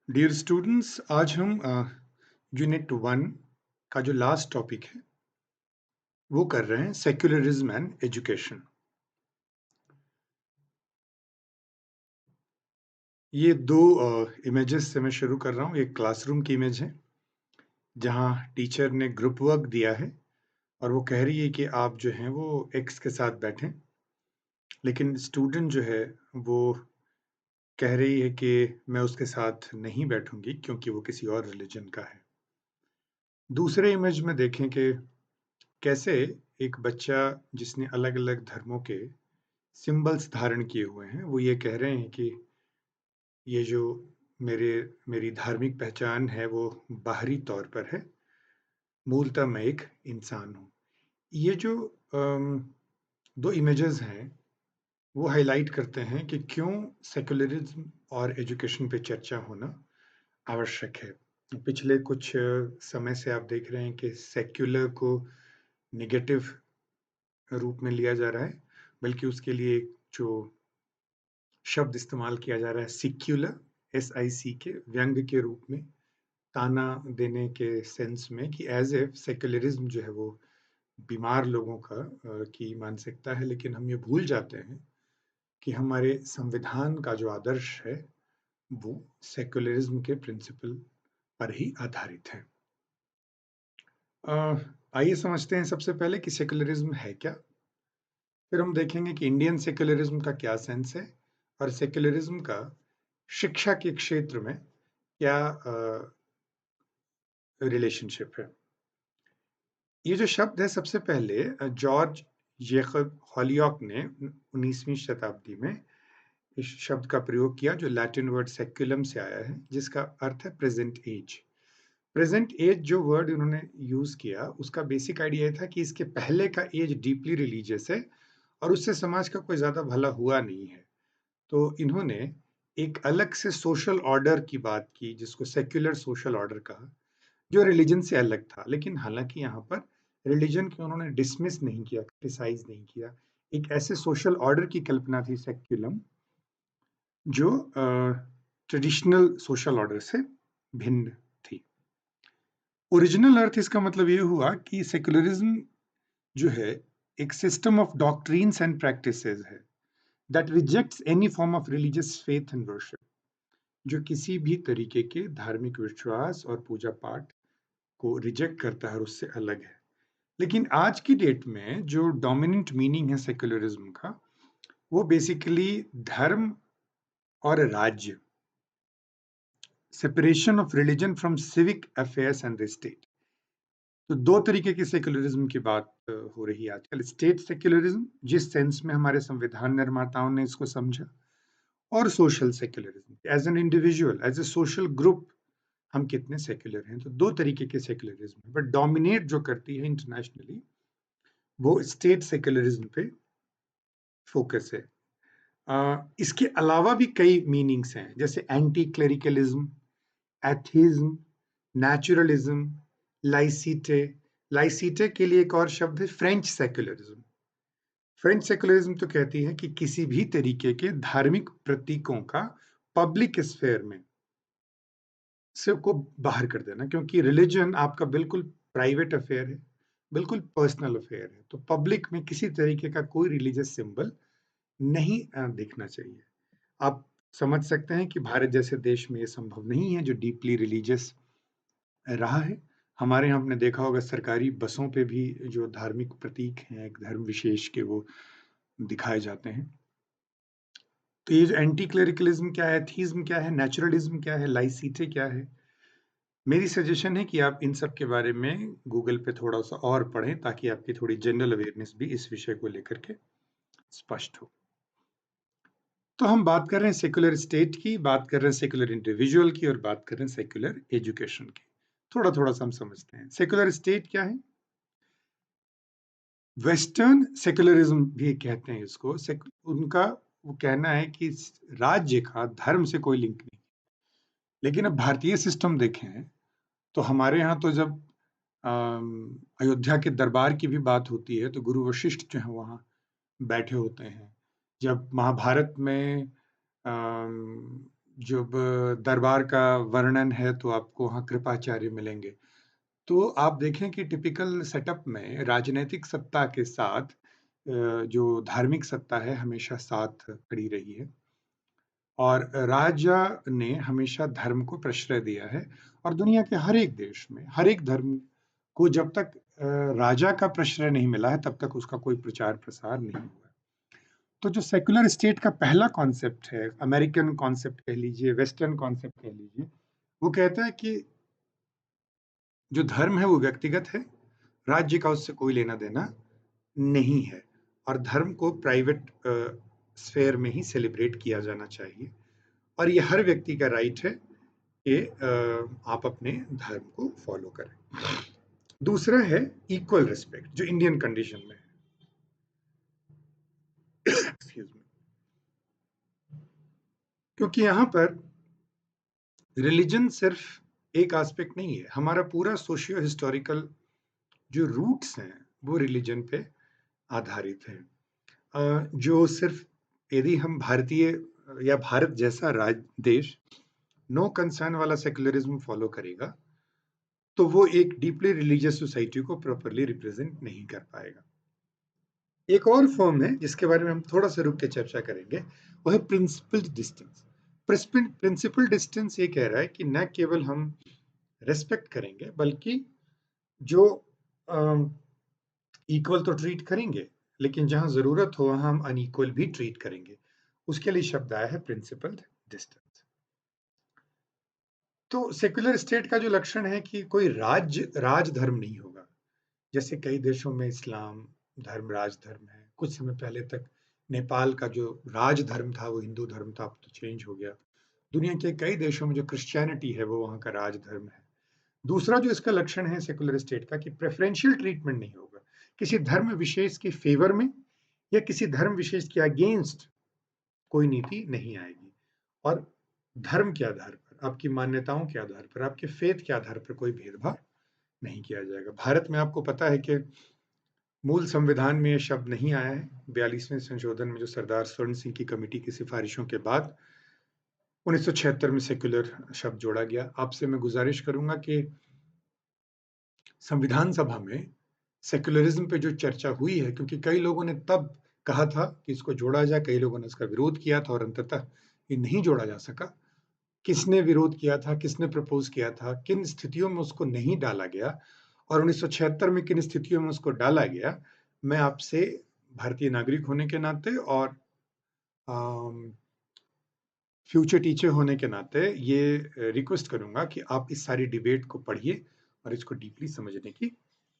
Dear students, आज हम unit 1 का जो लास्ट टॉपिक है वो कर रहे हैं सेक्युलरिज्म एंड एजुकेशन। ये दो इमेजेस से मैं शुरू कर रहा हूँ। एक क्लासरूम की इमेज है जहाँ टीचर ने ग्रुप वर्क दिया है और वो कह रही है कि आप जो हैं वो एक्स के साथ बैठें, लेकिन स्टूडेंट जो है वो कह रही है कि मैं उसके साथ नहीं बैठूंगी क्योंकि वो किसी और रिलीजन का है। दूसरे इमेज में देखें कि कैसे एक बच्चा जिसने अलग-अलग धर्मों के सिंबल्स धारण किए हुए हैं, वो ये कह रहे हैं कि ये जो मेरी धार्मिक पहचान है वो बाहरी तौर पर है, मूलतः मैं एक इंसान हूँ। ये जो 2 इमेजेस हैं, वो हाइलाइट करते हैं कि क्यों सेक्युलरिज़्म और एजुकेशन पे चर्चा होना आवश्यक है। पिछले कुछ समय से आप देख रहे हैं कि सेक्युलर को नेगेटिव रूप में लिया जा रहा है, बल्कि उसके लिए एक जो शब्द इस्तेमाल किया जा रहा है सिक्युलर, SIC व्यंग्य के रूप में, ताना देने के सेंस में कि एज़ इफ सेक्युलरिज़्म जो है वो बीमार लोगों का की मानसिकता है, लेकिन हम ये भूल जाते हैं कि हमारे संविधान का जो आदर्श है, वो सेक्युलरिज़्म के प्रिंसिपल पर ही आधारित है। अ, आइए समझते हैं सबसे पहले कि सेक्युलरिज़्म है क्या? फिर हम देखेंगे कि इंडियन सेक्युलरिज़्म का क्या सेंस है और सेक्युलरिज़्म का शिक्षा के क्षेत्र में क्या रिलेशनशिप है। ये जो शब्द है सबसे पहले जॉर्ज जेकब हॉलियॉक ने 19वीं शताब्दी में इस शब्द का प्रयोग किया जो लैटिन वर्ड सेक्युलम से आया है जिसका अर्थ है प्रेजेंट एज। प्रेजेंट एज जो वर्ड उन्होंने यूज किया उसका बेसिक आइडिया ये था कि इसके पहले का एज डीपली रिलीजियस है और उससे समाज का कोई ज्यादा भला हुआ नहीं है। तो इन्होंने एक अलग से सोशल ऑर्डर की बात की जिसको सेक्युलर सोशल ऑर्डर कहा, जो रिलीजन से अलग था। लेकिन हालांकि यहाँ पर रिलीजन को उन्होंने डिसमिस नहीं किया, क्रिटिसाइज नहीं किया। एक ऐसे सोशल ऑर्डर की कल्पना थी सेक्युलम जो ट्रेडिशनल सोशल ऑर्डर से भिन्न थी। ओरिजिनल अर्थ इसका मतलब ये हुआ कि सेक्युलरिज्म जो है एक system of doctrines and practices है that rejects any form of religious faith and worship, जो किसी भी तरीके के धार्मिक विश्वास और पूजा पाठ को रिजेक्ट करता है और उससे अलग है। लेकिन आज की डेट में जो डोमिनेंट मीनिंग है सेक्युलरिज्म का, वो बेसिकली धर्म और राज्य, separation of religion from civic affairs and the state. तो दो तरीके की सेक्युलरिज्म की बात हो रही है आजकल। स्टेट सेक्युलरिज्म जिस सेंस में हमारे संविधान निर्माताओं ने इसको समझा, और social secularism as an individual, as a social group हम कितने सेक्युलर हैं। तो दो तरीके के सेक्युलरिज्म है, बट डोमिनेट जो करती है इंटरनेशनली वो स्टेट सेक्युलरिज्म पे फोकस है। इसके अलावा भी कई मीनिंग्स हैं जैसे एंटी क्लेरिकलिज्म, एथिज्म, नेचुरलिज्म, लाइसीटे। लाइसीटे के लिए एक और शब्द है फ्रेंच सेक्युलरिज्म। फ्रेंच सेक्युलरिज्म तो कहती है कि किसी भी तरीके के धार्मिक प्रतीकों का पब्लिक स्फेयर में से को बाहर कर देना, क्योंकि रिलीजन आपका बिल्कुल प्राइवेट अफेयर है, बिल्कुल पर्सनल अफेयर है। तो पब्लिक में किसी तरीके का कोई रिलीजियस सिंबल नहीं दिखना चाहिए। आप समझ सकते हैं कि भारत जैसे देश में ये संभव नहीं है जो डीपली रिलीजियस रहा है। हमारे यहाँ आपने देखा होगा सरकारी बसों पे भी जो धार्मिक प्रतीक हैं एक धर्म विशेष के, वो दिखाए जाते हैं। तो ये जो एंटी क्लेरिकलिज्म क्या है, एथीज्म क्या है, नेचुरलिज्म क्या है, लाइसीटे क्या है, मेरी सजेशन है कि आप इन सब के बारे में गूगल पे थोड़ा सा और पढ़ें ताकि आपकी थोड़ी जनरल अवेयरनेस भी इस विषय को लेकर के स्पष्ट हो। तो हम बात कर रहे हैं सेक्युलर स्टेट की, बात कर रहे हैं सेक्युलर इंडिविजुअल की, और बात कर रहे हैं सेक्युलर एजुकेशन की। थोड़ा थोड़ा सा हम समझते हैं सेक्युलर स्टेट क्या है। वेस्टर्न सेक्युलरिज्म भी कहते हैं इसको। उनका वो कहना है कि राज्य का धर्म से कोई लिंक नहीं। लेकिन अब भारतीय सिस्टम देखें तो हमारे यहाँ तो जब अयोध्या के दरबार की भी बात होती है तो गुरु वशिष्ठ जो है वहाँ बैठे होते हैं। जब महाभारत में जब दरबार का वर्णन है तो आपको वहाँ कृपाचार्य मिलेंगे। तो आप देखें कि टिपिकल सेटअप में राजनैतिक सत्ता के साथ जो धार्मिक सत्ता है हमेशा साथ खड़ी रही है और राजा ने हमेशा धर्म को प्रश्रय दिया है और दुनिया के हर एक देश में हर एक धर्म को जब तक राजा का प्रश्रय नहीं मिला है तब तक उसका कोई प्रचार प्रसार नहीं हुआ है। तो जो सेक्युलर स्टेट का पहला कॉन्सेप्ट है, अमेरिकन कॉन्सेप्ट कह लीजिए, वेस्टर्न कॉन्सेप्ट कह लीजिए, वो कहता है कि जो धर्म है वो व्यक्तिगत है, राज्य का उससे कोई लेना देना नहीं है और धर्म को प्राइवेट स्फेयर में ही सेलिब्रेट किया जाना चाहिए और ये हर व्यक्ति का राइट है कि आप अपने धर्म को फॉलो करें। दूसरा है इक्वल रिस्पेक्ट, जो इंडियन कंडीशन में है। Excuse me. क्योंकि यहाँ पर रिलीजन सिर्फ एक एस्पेक्ट नहीं है, हमारा पूरा सोशियो हिस्टोरिकल जो रूट्स हैं वो रिलीजन पे आधारित हैं। जो सिर्फ यदि हम भारतीय या भारत जैसा देश नो कंसर्न वाला सेक्युलरिज्म फॉलो करेगा तो वो एक डीपली रिलीजियस सोसाइटी को प्रॉपरली रिप्रेजेंट नहीं कर पाएगा। एक और फॉर्म है जिसके बारे में हम थोड़ा सा रुक के चर्चा करेंगे, वो है प्रिंसिपल्ड डिस्टेंस। प्रिंसिपल डिस्टेंस ये कह रहा है कि न केवल हम रेस्पेक्ट करेंगे बल्कि जो इक्वल तो ट्रीट करेंगे लेकिन जहां जरूरत हो वहां हम अनइक्वल भी ट्रीट करेंगे। उसके लिए शब्द आया है प्रिंसिपल डिस्टेंस। तो सेक्युलर स्टेट का जो लक्षण है कि कोई राज धर्म नहीं होगा। जैसे कई देशों में इस्लाम धर्म राज धर्म है, कुछ समय पहले तक नेपाल का जो राज धर्म था वो हिंदू धर्म था, अब तो चेंज हो गया। दुनिया के कई देशों में जो क्रिश्चियनिटी है वो वहाँ का राज धर्म है। दूसरा जो इसका लक्षण है सेकुलर स्टेट का कि प्रेफरेंशियल ट्रीटमेंट नहीं होगा, किसी धर्म विशेष के फेवर में या किसी धर्म विशेष के अगेंस्ट कोई नीति नहीं आएगी। और धर्म के आधार पर, आपकी मान्यताओं के आधार पर, आपके फेथ के आधार पर कोई भेदभाव नहीं किया जाएगा। भारत में आपको पता है कि मूल संविधान में ये शब्द नहीं आया है। 42वें संशोधन में जो सरदार स्वर्ण सिंह की कमेटी की सिफारिशों के बाद 1976 में सेक्युलर शब्द जोड़ा गया। आपसे मैं गुजारिश करूंगा कि संविधान सभा में सेक्युलरिज्म पे जो चर्चा हुई है, क्योंकि कई लोगों ने तब कहा था कि इसको जोड़ा जाए, कई लोगों ने इसका विरोध किया था और अंततः ये नहीं जोड़ा जा सका। किसने विरोध किया था, किसने प्रपोज किया था, किन स्थितियों में उसको नहीं डाला गया और 1976 में किन स्थितियों में उसको डाला गया, मैं आपसे भारतीय नागरिक होने के नाते और फ्यूचर टीचर होने के नाते ये रिक्वेस्ट करूंगा कि आप इस सारी डिबेट को पढ़िए और इसको डीपली समझने की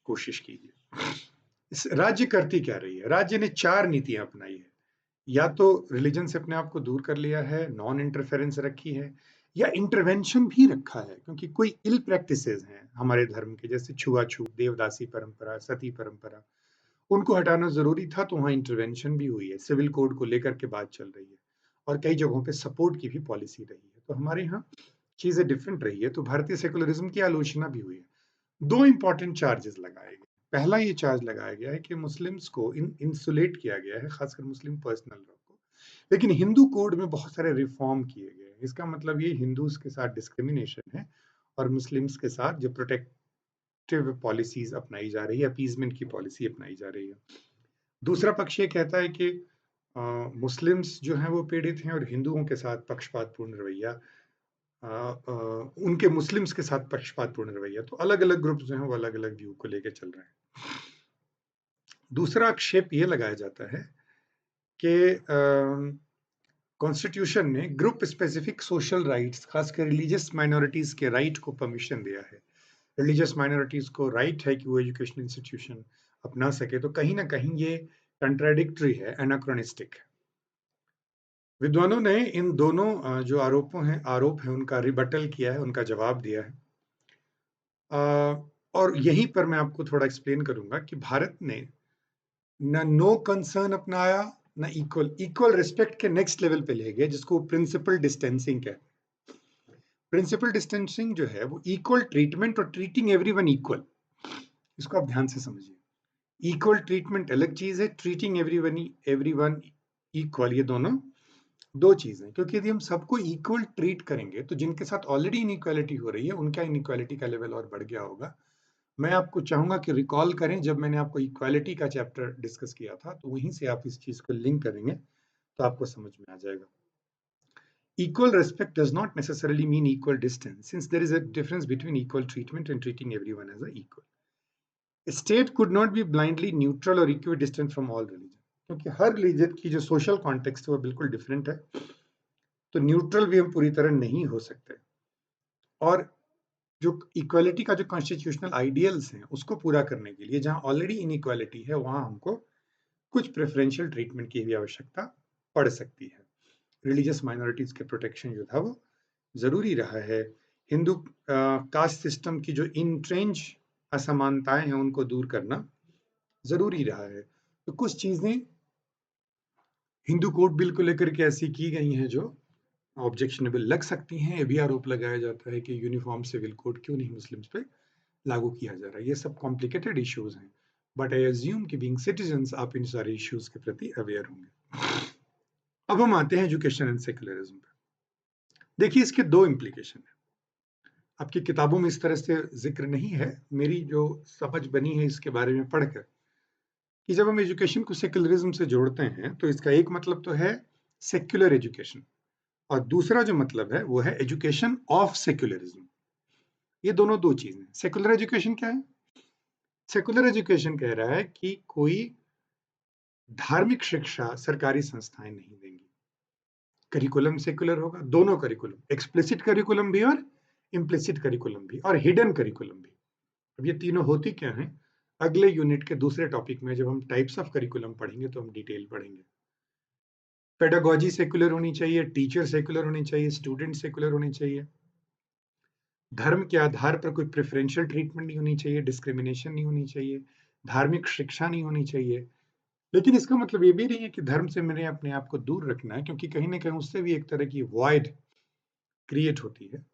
कोशिश कीजिए। इस राज्य करती क्या रही है? राज्य ने 4 नीतियां अपनाई है। या तो रिलीजन से अपने आप को दूर कर लिया है, नॉन इंटरफेरेंस रखी है, या इंटरवेंशन भी रखा है, क्योंकि कोई इल प्रैक्टिसेस हैं हमारे धर्म के, जैसे छुआछूत, देवदासी परंपरा, सती परंपरा, उनको हटाना जरूरी था तो वहां इंटरवेंशन भी हुई है। सिविल कोड को लेकर के बात चल रही है और कई जगहों पे सपोर्ट की भी पॉलिसी रही है। तो हमारे यहाँ चीजें डिफरेंट रही है। तो भारतीय सेकुलरिज्म की आलोचना भी हुई है। 2 इंपॉर्टेंट चार्जेस लगाए गए। पहला ये चार्ज लगाया गया है कि मुस्लिम्स को इंसुलेट किया गया है, खासकर मुस्लिम पर्सनल लॉ को। लेकिन हिंदू कोड में बहुत सारे रिफॉर्म किए गए हैं। इसका मतलब ये हिंदूज के साथ डिस्क्रिमिनेशन है और मुस्लिम्स के साथ जो प्रोटेक्टिव पॉलिसीज अपनाई जा रही है, अपीजमेंट की पॉलिसी अपनाई जा रही है। दूसरा पक्ष ये कहता है कि मुस्लिम्स जो हैं वो पीड़ित हैं और हिंदुओं के साथ पक्षपातपूर्ण रवैया, उनके मुस्लिम्स के साथ पक्षपातपूर्ण रवैया। तो अलग अलग ग्रुप जो हैं वो अलग अलग व्यू को लेकर चल रहे हैं। दूसरा आक्षेप ये लगाया जाता है कि कॉन्स्टिट्यूशन ने ग्रुप स्पेसिफिक सोशल राइट्स, खासकर रिलीजियस माइनॉरिटीज के राइट को परमिशन दिया है। रिलीजियस माइनॉरिटीज को राइट है कि वो एजुकेशन इंस्टीट्यूशन अपना सके, तो कहीं ना कहीं ये कंट्राडिक्टरी है, एनाक्रोनिस्टिक है। विद्वानों ने इन दोनों जो आरोप हैं उनका रिबटल किया है, उनका जवाब दिया है। और यहीं पर मैं आपको थोड़ा एक्सप्लेन करूंगा कि भारत ने न नो कंसर्न अपनाया, न इक्वल रिस्पेक्ट के नेक्स्ट लेवल पे ले गए, जिसको प्रिंसिपल डिस्टेंसिंग कहते हैं। प्रिंसिपल डिस्टेंसिंग जो है वो इक्वल ट्रीटमेंट और ट्रीटिंग एवरीवन इक्वल, इसको आप ध्यान से समझिए। इक्वल ट्रीटमेंट अलग चीज है, ट्रीटिंग एवरीवन इक्वल ये दोनों 2 चीज़ें, क्योंकि यदि हम सबको इक्वल ट्रीट करेंगे, तो जिनके साथ ऑलरेडी इनइक्वालिटी हो रही है, उनका इनइक्वालिटी का लेवल और बढ़ गया होगा। मैं आपको चाहूँगा कि रिकॉल करें, जब मैंने आपको इक्वालिटी का चैप्टर डिस्कस किया था, तो वहीं से आप इस चीज़ को लिंक करेंगे, तो आपको समझ में आ जाएगा। Equal respect does not necessarily mean equal distance, since there is a difference between equal treatment and treating everyone as equal. A state could not be blindly neutral or equidistant from all religion, क्योंकि हर religion की जो social context है वो बिल्कुल different है, तो neutral भी हम पूरी तरह नहीं हो सकते। और जो इक्वालिटी का जो कॉन्स्टिट्यूशनल आइडियल्स हैं, उसको पूरा करने के लिए जहां ऑलरेडी इनइक्वालिटी है, वहां हमको कुछ प्रेफरेंशियल ट्रीटमेंट की भी आवश्यकता पड़ सकती है। रिलीजियस माइनॉरिटीज के प्रोटेक्शन जो था वो जरूरी रहा है। हिंदू कास्ट सिस्टम की जो इंट्रेंच असमानताएं हैं, उनको दूर करना जरूरी रहा है। तो कुछ चीजें हिंदू कोड बिल को लेकर के ऐसी की गई हैं जो ऑब्जेक्शनेबल लग सकती हैं। ये भी आरोप लगाया जाता है कि यूनिफॉर्म सिविल कोड क्यों नहीं मुस्लिम्स पे लागू किया जा रहा है। ये सब कॉम्प्लिकेटेड इश्यूज हैं, बट आई अज्यूम कि बीइंग सिटीजन्स आप इन सारे इश्यूज के प्रति अवेयर होंगे। अब हम आते हैं एजुकेशन एंड सेक्युलरिज्म पे। देखिए, इसके 2 इम्प्लीकेशन है। आपकी किताबों में इस तरह से जिक्र नहीं है, मेरी जो समझ बनी है इसके बारे में पढ़कर, कि जब हम एजुकेशन को सेक्युलरिज्म से जोड़ते हैं, तो इसका एक मतलब तो है सेक्युलर एजुकेशन, और दूसरा जो मतलब है वो है एजुकेशन ऑफ सेक्युलरिज्म। ये दोनों 2 चीजें हैं। सेक्युलर एजुकेशन क्या है? सेक्युलर एजुकेशन कह रहा है कि कोई धार्मिक शिक्षा सरकारी संस्थाएं नहीं देंगी। करिकुलम सेक्युलर होगा, दोनों करिकुलम, एक्सप्लिसिट करिकुलम भी और इम्प्लिसिट करिकुलम भी, और हिडन करिकुलम भी। अब ये तीनों होती क्या हैं, अगले यूनिट के दूसरे टॉपिक में जब हम टाइप्स ऑफ करिकुलम पढ़ेंगे तो हम डिटेल पढ़ेंगे। पेडागोजी सेक्युलर होनी चाहिए, टीचर सेक्युलर होनी चाहिए, स्टूडेंट सेक्युलर होनी चाहिए। धर्म के आधार पर कोई प्रेफरेंशियल ट्रीटमेंट नहीं होनी चाहिए, डिस्क्रिमिनेशन नहीं होनी चाहिए, धार्मिक शिक्षा नहीं होनी चाहिए। लेकिन इसका मतलब ये भी नहीं है कि धर्म से मैंने अपने आप को दूर रखना है, क्योंकि कहीं ना कहीं उससे भी एक तरह की वॉइड क्रिएट होती है।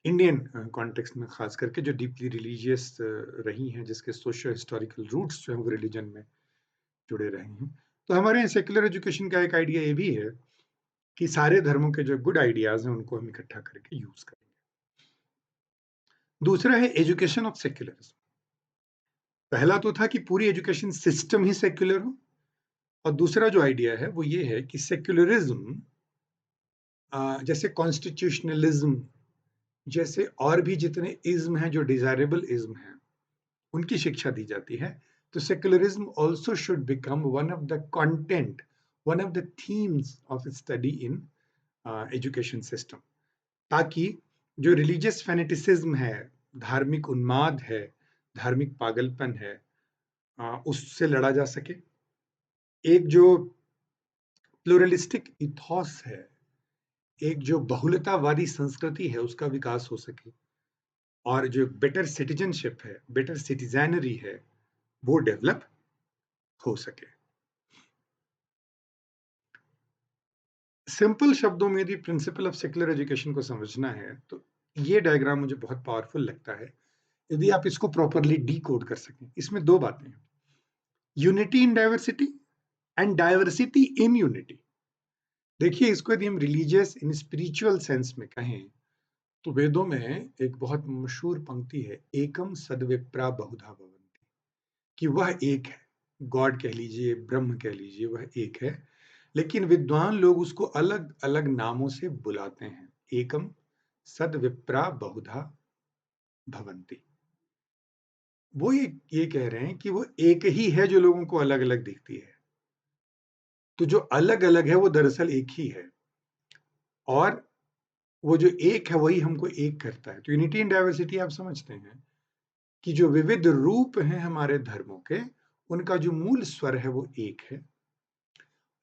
इंडियन कॉन्टेक्स्ट में खास करके जो डीपली रिलीजियस रही हैं, जिसके सोशियो हिस्टोरिकल रूट्स जो हैं वो रिलीजन में जुड़े रहे हैं, तो हमारे यहाँ सेक्युलर एजुकेशन का एक आइडिया ये भी है कि सारे धर्मों के जो गुड आइडियाज हैं उनको हम इकट्ठा करके यूज करेंगे। दूसरा है एजुकेशन ऑफ सेक्युलरिज्म। पहला तो था कि पूरी एजुकेशन सिस्टम ही सेक्युलर हो, और दूसरा जो आइडिया है वो ये है कि सेक्युलरिज्म जैसे कॉन्स्टिट्यूशनलिज्म जैसे और भी जितने इज्म हैं जो डिजायरेबल इज्म हैं, उनकी शिक्षा दी जाती है। तो secularism also should become one of the content, one of the themes of study in education system, ताकि जो रिलीजियस फेनेटिसिज्म है, धार्मिक उन्माद है, धार्मिक पागलपन है, उससे लड़ा जा सके। एक जो प्लूरलिस्टिक इथॉस है, एक जो बहुलतावादी संस्कृति है, उसका विकास हो सके, और जो बेटर सिटीजनशिप है, बेटर सिटीजनरी है, वो डेवलप हो सके। सिंपल शब्दों में यदि प्रिंसिपल ऑफ सेक्युलर एजुकेशन को समझना है, तो ये डायग्राम मुझे बहुत पावरफुल लगता है, यदि आप इसको प्रॉपरली डी कोड कर सकें। इसमें 2 बातें हैं, unity in diversity and diversity in unity. देखिए, इसको यदि हम रिलीजियस इन स्पिरिचुअल सेंस में कहें, तो वेदों में एक बहुत मशहूर पंक्ति है, एकम सद्विप्रा बहुधा भवन्ति, कि वह एक है। गॉड कह लीजिए, ब्रह्म कह लीजिए, वह एक है, लेकिन विद्वान लोग उसको अलग अलग नामों से बुलाते हैं। एकम सद्विप्रा बहुधा भवन्ति, वो ये कह रहे हैं कि वो एक ही है जो लोगों को अलग अलग दिखती है। तो जो अलग अलग है वो दरअसल एक ही है, और वो जो एक है वही हमको एक करता है। तो यूनिटी इन डाइवर्सिटी आप समझते हैं कि जो विविध रूप हैं हमारे धर्मों के, उनका जो मूल स्वर है वो एक है,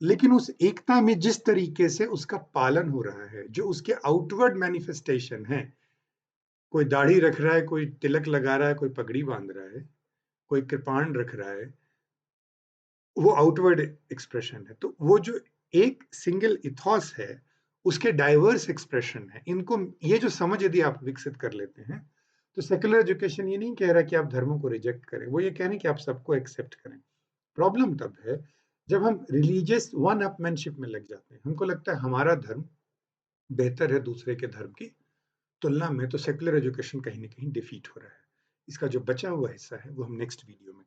लेकिन उस एकता में जिस तरीके से उसका पालन हो रहा है, जो उसके आउटवर्ड मैनिफेस्टेशन है, कोई दाढ़ी रख रहा है, कोई तिलक लगा रहा है, कोई पगड़ी बांध रहा है, कोई कृपाण रख रहा है, वो आउटवर्ड एक्सप्रेशन है। तो वो जो एक सिंगल इथॉस है, उसके डाइवर्स एक्सप्रेशन है। इनको, ये जो समझ यदि आप विकसित कर लेते हैं, तो सेक्युलर एजुकेशन ये नहीं कह रहा कि आप धर्मों को रिजेक्ट करें, वो ये कह रहे हैं कि आप सबको एक्सेप्ट करें। प्रॉब्लम तब है जब हम रिलीजियस वन अपमैनशिप में लग जाते हैं, हमको लगता है हमारा धर्म बेहतर है दूसरे के धर्म की तुलना में, तो सेक्युलर एजुकेशन कहीं न कहीं डिफीट हो रहा है। इसका जो बचा हुआ हिस्सा है, वो हम नेक्स्ट वीडियो में